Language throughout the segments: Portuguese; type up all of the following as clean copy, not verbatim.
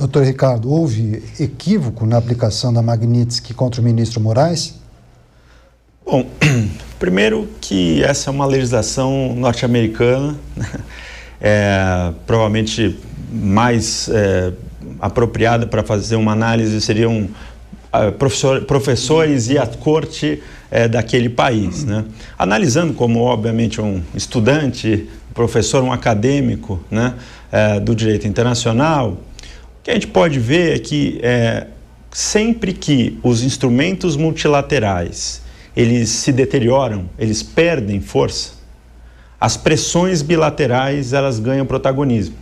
Doutor Ricardo, houve equívoco na aplicação da Magnitsky contra o ministro Moraes? Bom, primeiro que essa é uma legislação norte-americana, provavelmente mais apropriada para fazer uma análise seriam professores e a corte daquele país, né? Analisando como, obviamente, um estudante, professor, um acadêmico, né, do direito internacional, o que a gente pode ver é que sempre que os instrumentos multilaterais eles se deterioram, eles perdem força, as pressões bilaterais elas ganham protagonismo.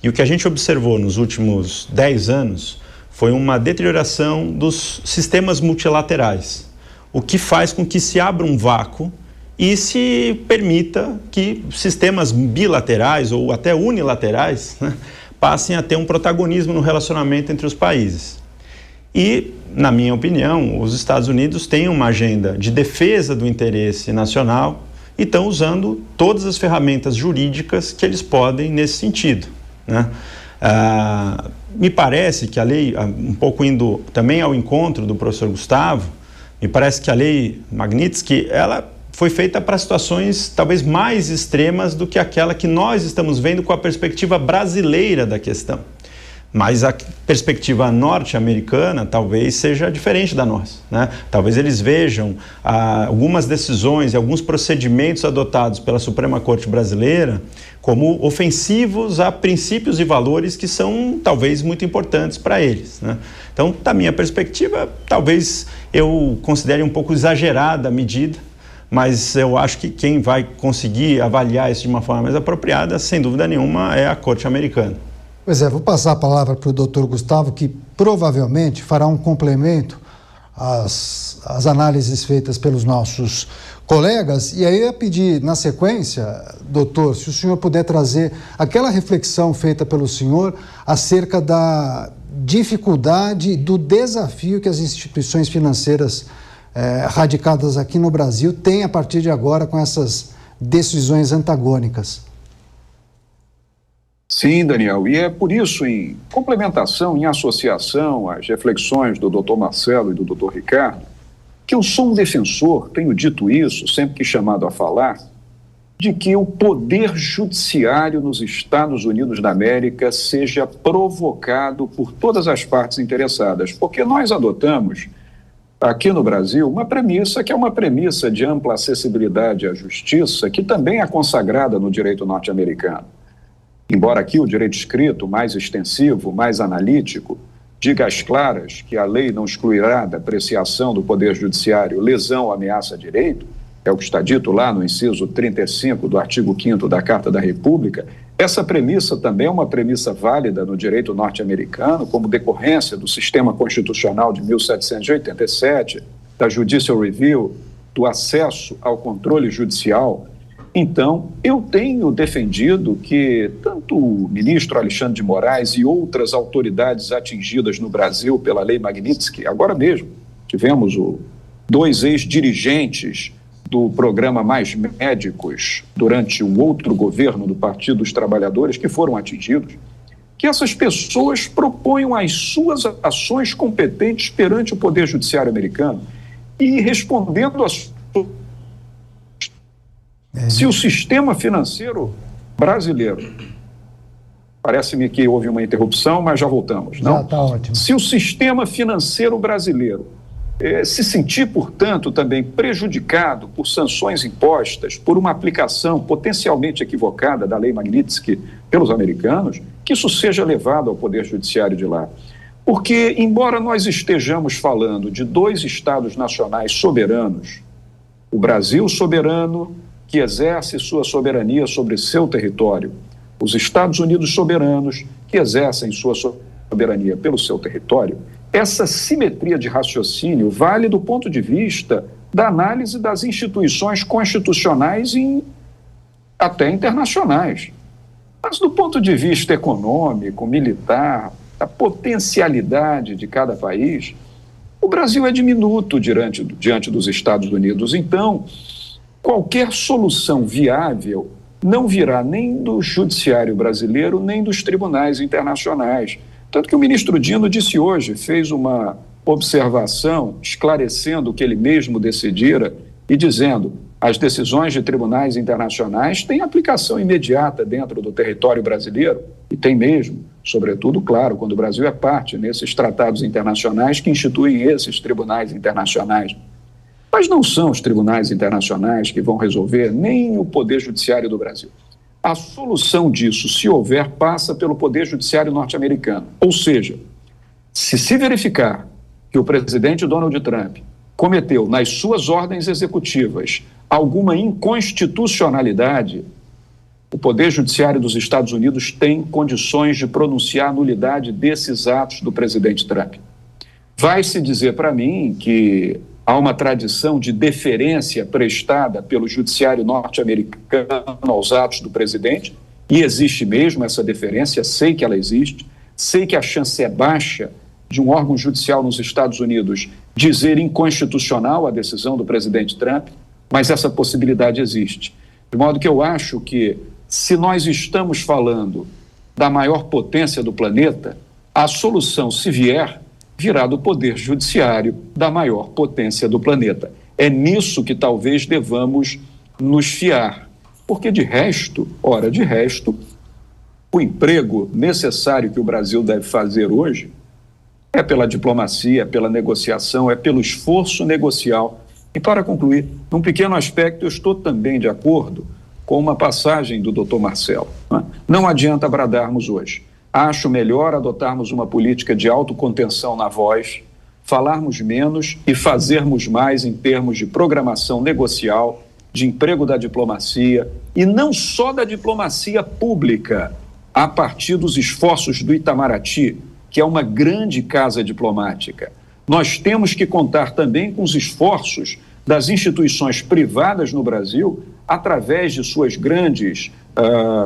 E o que a gente observou nos últimos 10 anos foi uma deterioração dos sistemas multilaterais, o que faz com que se abra um vácuo e se permita que sistemas bilaterais ou até unilaterais, né, passem a ter um protagonismo no relacionamento entre os países. E, na minha opinião, os Estados Unidos têm uma agenda de defesa do interesse nacional e estão usando todas as ferramentas jurídicas que eles podem nesse sentido, né? Me parece que a lei, um pouco indo também ao encontro do professor Gustavo, me parece que a lei Magnitsky, ela foi feita para situações talvez mais extremas do que aquela que nós estamos vendo com a perspectiva brasileira da questão. Mas a perspectiva norte-americana talvez seja diferente da nossa, né? Talvez eles vejam algumas decisões e alguns procedimentos adotados pela Suprema Corte brasileira como ofensivos a princípios e valores que são talvez muito importantes para eles, né? Então, da minha perspectiva, talvez eu considere um pouco exagerada a medida, mas eu acho que quem vai conseguir avaliar isso de uma forma mais apropriada, sem dúvida nenhuma, é a Corte americana. Pois é, vou passar a palavra para o doutor Gustavo, que provavelmente fará um complemento às análises feitas pelos nossos colegas. E aí eu ia pedir, na sequência, doutor, se o senhor puder trazer aquela reflexão feita pelo senhor acerca da dificuldade, do desafio que as instituições financeiras radicadas aqui no Brasil têm a partir de agora com essas decisões antagônicas. Sim, Daniel, e é por isso, em complementação, em associação às reflexões do Dr. Marcelo e do Dr. Ricardo, que eu sou um defensor, tenho dito isso sempre que chamado a falar, de que o poder judiciário nos Estados Unidos da América seja provocado por todas as partes interessadas, porque nós adotamos aqui no Brasil uma premissa que é uma premissa de ampla acessibilidade à justiça, que também é consagrada no direito norte-americano. Embora aqui o direito escrito, mais extensivo, mais analítico, diga às claras que a lei não excluirá da apreciação do Poder Judiciário lesão ou ameaça a direito, é o que está dito lá no inciso 35 do artigo 5º da Carta da República, essa premissa também é uma premissa válida no direito norte-americano, como decorrência do sistema constitucional de 1787, da Judicial Review, do acesso ao controle judicial. Então, eu tenho defendido que tanto o ministro Alexandre de Moraes e outras autoridades atingidas no Brasil pela lei Magnitsky, agora mesmo tivemos dois ex-dirigentes do programa Mais Médicos durante um outro governo do Partido dos Trabalhadores que foram atingidos, que essas pessoas proponham as suas ações competentes perante o Poder Judiciário americano e respondendo às se o sistema financeiro brasileiro, parece-me que houve uma interrupção, mas já voltamos, não? Já está ótimo. Se o sistema financeiro brasileiro se sentir, portanto, também prejudicado por sanções impostas, por uma aplicação potencialmente equivocada da lei Magnitsky pelos americanos, que isso seja levado ao Poder Judiciário de lá. Porque, embora nós estejamos falando de dois estados nacionais soberanos, o Brasil soberano, que exerce sua soberania sobre seu território, os Estados Unidos soberanos, que exercem sua soberania pelo seu território, essa simetria de raciocínio vale do ponto de vista da análise das instituições constitucionais e até internacionais. Mas do ponto de vista econômico, militar, da potencialidade de cada país, o Brasil é diminuto diante dos Estados Unidos. Então, qualquer solução viável não virá nem do judiciário brasileiro, nem dos tribunais internacionais. Tanto que o ministro Dino disse hoje, fez uma observação esclarecendo o que ele mesmo decidira e dizendo: as decisões de tribunais internacionais têm aplicação imediata dentro do território brasileiro, e tem mesmo, sobretudo, claro, quando o Brasil é parte nesses tratados internacionais que instituem esses tribunais internacionais. Mas não são os tribunais internacionais que vão resolver, nem o Poder Judiciário do Brasil. A solução disso, se houver, passa pelo Poder Judiciário norte-americano. Ou seja, se verificar que o presidente Donald Trump cometeu nas suas ordens executivas alguma inconstitucionalidade, o Poder Judiciário dos Estados Unidos tem condições de pronunciar a nulidade desses atos do presidente Trump. Vai-se dizer para mim que há uma tradição de deferência prestada pelo judiciário norte-americano aos atos do presidente, e existe mesmo essa deferência, sei que ela existe, sei que a chance é baixa de um órgão judicial nos Estados Unidos dizer inconstitucional a decisão do presidente Trump, mas essa possibilidade existe. De modo que eu acho que, se nós estamos falando da maior potência do planeta, a solução, se vier, virá do Poder Judiciário da maior potência do planeta. É nisso que talvez devamos nos fiar, porque de resto, o emprego necessário que o Brasil deve fazer hoje é pela diplomacia, é pela negociação, é pelo esforço negocial. E para concluir, num pequeno aspecto, eu estou também de acordo com uma passagem do Dr. Marcelo. Não adianta bradarmos hoje. Acho melhor adotarmos uma política de autocontenção na voz, falarmos menos e fazermos mais em termos de programação negocial, de emprego da diplomacia, e não só da diplomacia pública, a partir dos esforços do Itamaraty, que é uma grande casa diplomática. Nós temos que contar também com os esforços das instituições privadas no Brasil, através de suas grandes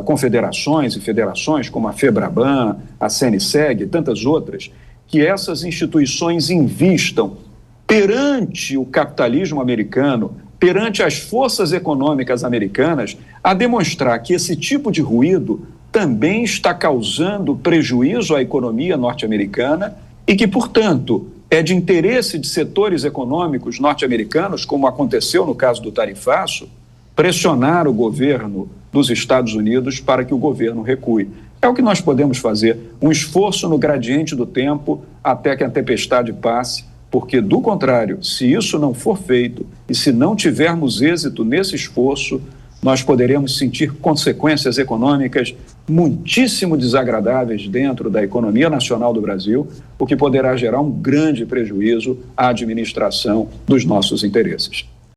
confederações e federações, como a FEBRABAN, a CNSEG e tantas outras, que essas instituições invistam perante o capitalismo americano, perante as forças econômicas americanas, a demonstrar que esse tipo de ruído também está causando prejuízo à economia norte-americana e que, portanto, é de interesse de setores econômicos norte-americanos, como aconteceu no caso do tarifaço, pressionar o governo dos Estados Unidos para que o governo recue. É o que nós podemos fazer, um esforço no gradiente do tempo até que a tempestade passe, porque, do contrário, se isso não for feito e se não tivermos êxito nesse esforço, nós poderemos sentir consequências econômicas muitíssimo desagradáveis dentro da economia nacional do Brasil, o que poderá gerar um grande prejuízo à administração dos nossos interesses.